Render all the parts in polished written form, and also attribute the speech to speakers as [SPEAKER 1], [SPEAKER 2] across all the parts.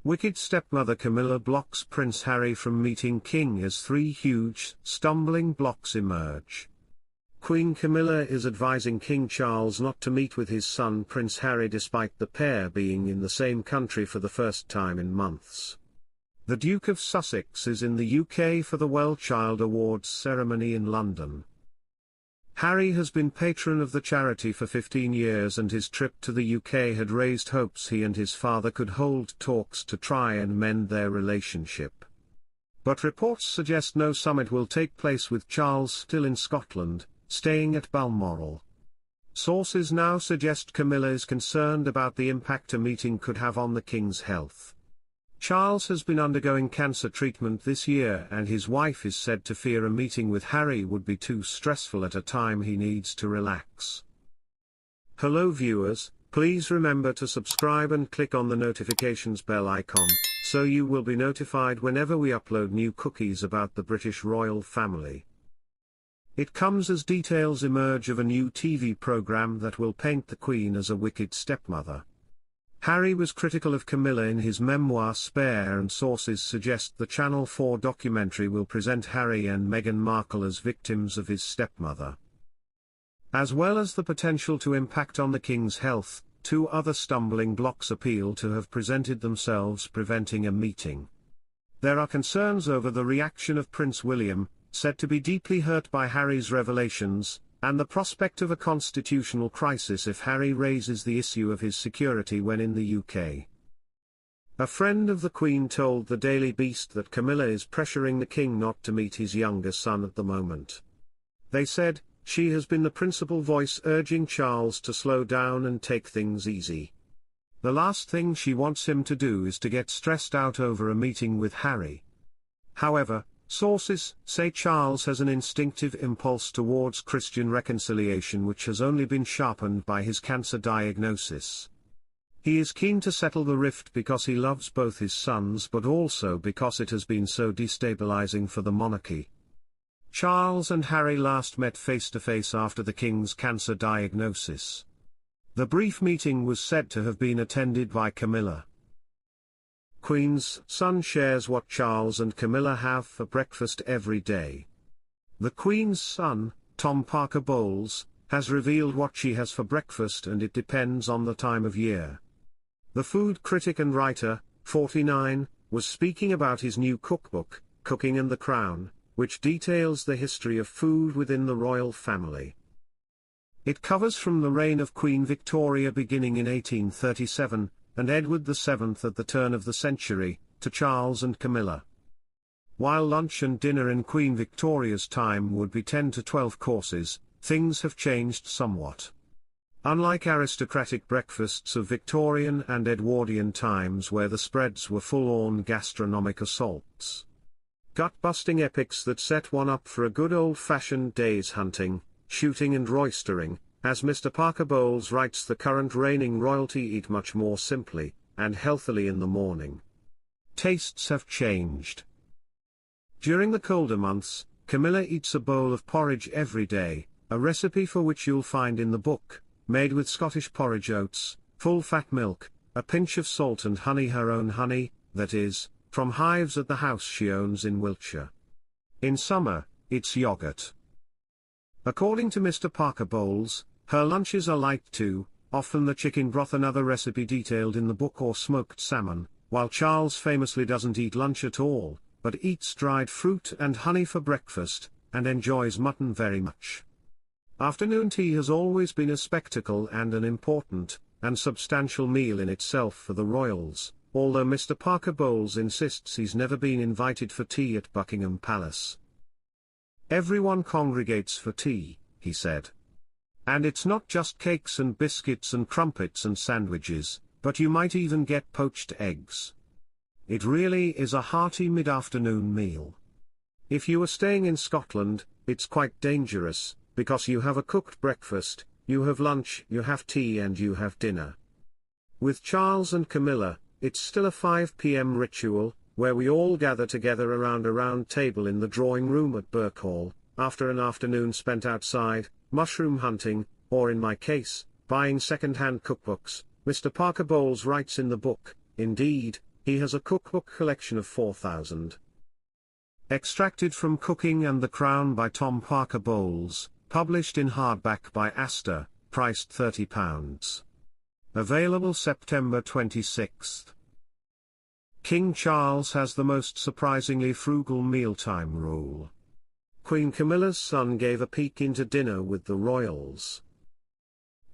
[SPEAKER 1] Wicked stepmother Camilla blocks Prince Harry from meeting King as three huge, stumbling blocks emerge. Queen Camilla is advising King Charles not to meet with his son Prince Harry despite the pair being in the same country for the first time in months. The Duke of Sussex is in the UK for the WellChild Awards ceremony in London. Harry has been patron of the charity for 15 years, and his trip to the UK had raised hopes he and his father could hold talks to try and mend their relationship. But reports suggest no summit will take place with Charles still in Scotland, staying at Balmoral. Sources now suggest Camilla is concerned about the impact a meeting could have on the King's health. Charles has been undergoing cancer treatment this year, and his wife is said to fear a meeting with Harry would be too stressful at a time he needs to relax. Hello viewers, please remember to subscribe and click on the notifications bell icon, so you will be notified whenever we upload new cookies about the British royal family. It comes as details emerge of a new TV programme that will paint the Queen as a wicked stepmother. Harry was critical of Camilla in his memoir Spare, and sources suggest the Channel 4 documentary will present Harry and Meghan Markle as victims of his stepmother. As well as the potential to impact on the King's health, two other stumbling blocks appeal to have presented themselves, preventing a meeting. There are concerns over the reaction of Prince William, said to be deeply hurt by Harry's revelations, and the prospect of a constitutional crisis if Harry raises the issue of his security when in the UK. A friend of the Queen told the Daily Beast that Camilla is pressuring the King not to meet his younger son at the moment. They said, she has been the principal voice urging Charles to slow down and take things easy. The last thing she wants him to do is to get stressed out over a meeting with Harry. However, sources say Charles has an instinctive impulse towards Christian reconciliation which has only been sharpened by his cancer diagnosis. He is keen to settle the rift because he loves both his sons, but also because it has been so destabilizing for the monarchy. Charles and Harry last met face-to-face after the King's cancer diagnosis. The brief meeting was said to have been attended by Camilla. Queen's son shares what Charles and Camilla have for breakfast every day. The Queen's son, Tom Parker Bowles, has revealed what she has for breakfast, and it depends on the time of year. The food critic and writer, 49, was speaking about his new cookbook, Cooking and the Crown, which details the history of food within the royal family. It covers from the reign of Queen Victoria beginning in 1837, and Edward VII at the turn of the century, to Charles and Camilla. While lunch and dinner in Queen Victoria's time would be 10 to 12 courses, things have changed somewhat. Unlike aristocratic breakfasts of Victorian and Edwardian times where the spreads were full-on gastronomic assaults. Gut-busting epics that set one up for a good old-fashioned day's hunting, shooting and roystering. As Mr. Parker Bowles writes, the current reigning royalty eat much more simply, and healthily in the morning. Tastes have changed. During the colder months, Camilla eats a bowl of porridge every day, a recipe for which you'll find in the book, made with Scottish porridge oats, full-fat milk, a pinch of salt and honey, her own honey, that is, from hives at the house she owns in Wiltshire. In summer, it's yogurt. According to Mr. Parker Bowles, her lunches are light too, often the chicken broth, another recipe detailed in the book, or smoked salmon, while Charles famously doesn't eat lunch at all, but eats dried fruit and honey for breakfast, and enjoys mutton very much. Afternoon tea has always been a spectacle and an important, and substantial meal in itself for the royals, although Mr. Parker Bowles insists he's never been invited for tea at Buckingham Palace. Everyone congregates for tea, he said. And it's not just cakes and biscuits and crumpets and sandwiches, but you might even get poached eggs. It really is a hearty mid-afternoon meal. If you are staying in Scotland, it's quite dangerous, because you have a cooked breakfast, you have lunch, you have tea and you have dinner. With Charles and Camilla, it's still a 5 p.m. ritual, where we all gather together around a round table in the drawing room at Birkhall, after an afternoon spent outside, mushroom hunting, or in my case, buying second-hand cookbooks. Mr. Parker Bowles writes in the book, indeed, He has a cookbook collection of 4,000. Extracted from Cooking and the Crown by Tom Parker Bowles, published in hardback by Astor, priced £30. Available September 26. King Charles has the most surprisingly frugal mealtime rule. Queen Camilla's son gave a peek into dinner with the royals.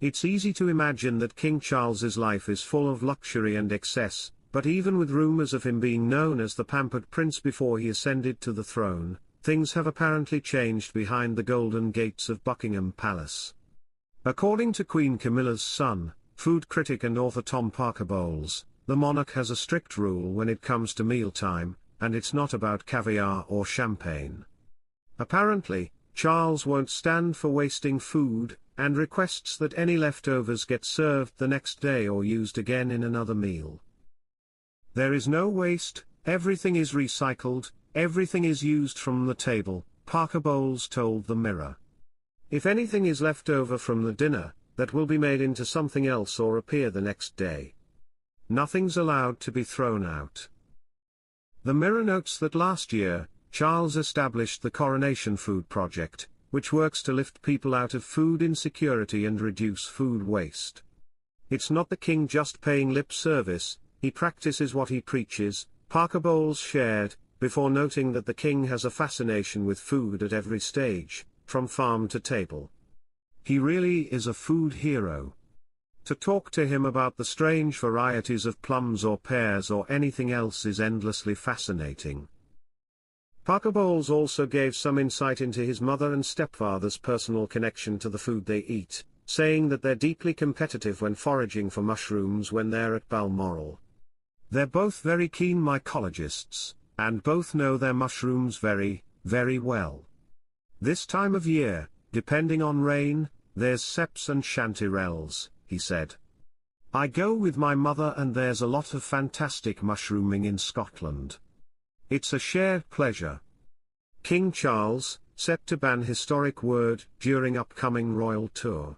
[SPEAKER 1] It's easy to imagine that King Charles's life is full of luxury and excess, but even with rumors of him being known as the pampered prince before he ascended to the throne, things have apparently changed behind the golden gates of Buckingham Palace. According to Queen Camilla's son, food critic and author Tom Parker Bowles, the monarch has a strict rule when it comes to mealtime, and it's not about caviar or champagne. Apparently, Charles won't stand for wasting food, and requests that any leftovers get served the next day or used again in another meal. There is no waste, everything is recycled, everything is used from the table, Parker Bowles told the Mirror. If anything is left over from the dinner, that will be made into something else or appear the next day. Nothing's allowed to be thrown out. The Mirror notes that last year, Charles established the Coronation Food Project, which works to lift people out of food insecurity and reduce food waste. It's not the king just paying lip service, he practices what he preaches, Parker Bowles shared, before noting that the king has a fascination with food at every stage, from farm to table. He really is a food hero. To talk to him about the strange varieties of plums or pears or anything else is endlessly fascinating. Parker Bowles also gave some insight into his mother and stepfather's personal connection to the food they eat, saying that they're deeply competitive when foraging for mushrooms when they're at Balmoral. They're both very keen mycologists, and both know their mushrooms very, very well. This time of year, depending on rain, there's seps and chanterelles, he said. I go with my mother and there's a lot of fantastic mushrooming in Scotland. It's a shared pleasure. King Charles, set to ban historic word during upcoming royal tour.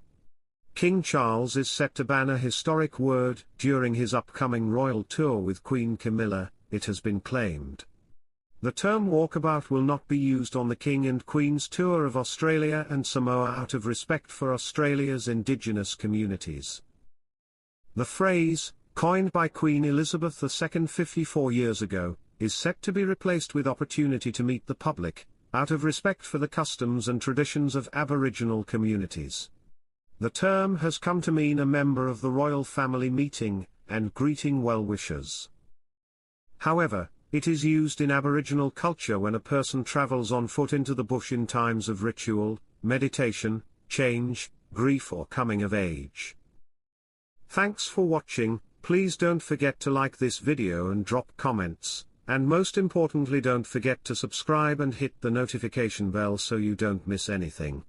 [SPEAKER 1] King Charles is set to ban a historic word during his upcoming royal tour with Queen Camilla, it has been claimed. The term walkabout will not be used on the King and Queen's tour of Australia and Samoa out of respect for Australia's indigenous communities. The phrase, coined by Queen Elizabeth II 54 years ago, is set to be replaced with opportunity to meet the public, out of respect for the customs and traditions of Aboriginal communities. The term has come to mean a member of the royal family meeting, and greeting well-wishers. However, it is used in Aboriginal culture when a person travels on foot into the bush in times of ritual, meditation, change, grief or coming of age. Thanks for watching, please don't forget to like this video and drop comments. And most importantly, don't forget to subscribe and hit the notification bell so you don't miss anything.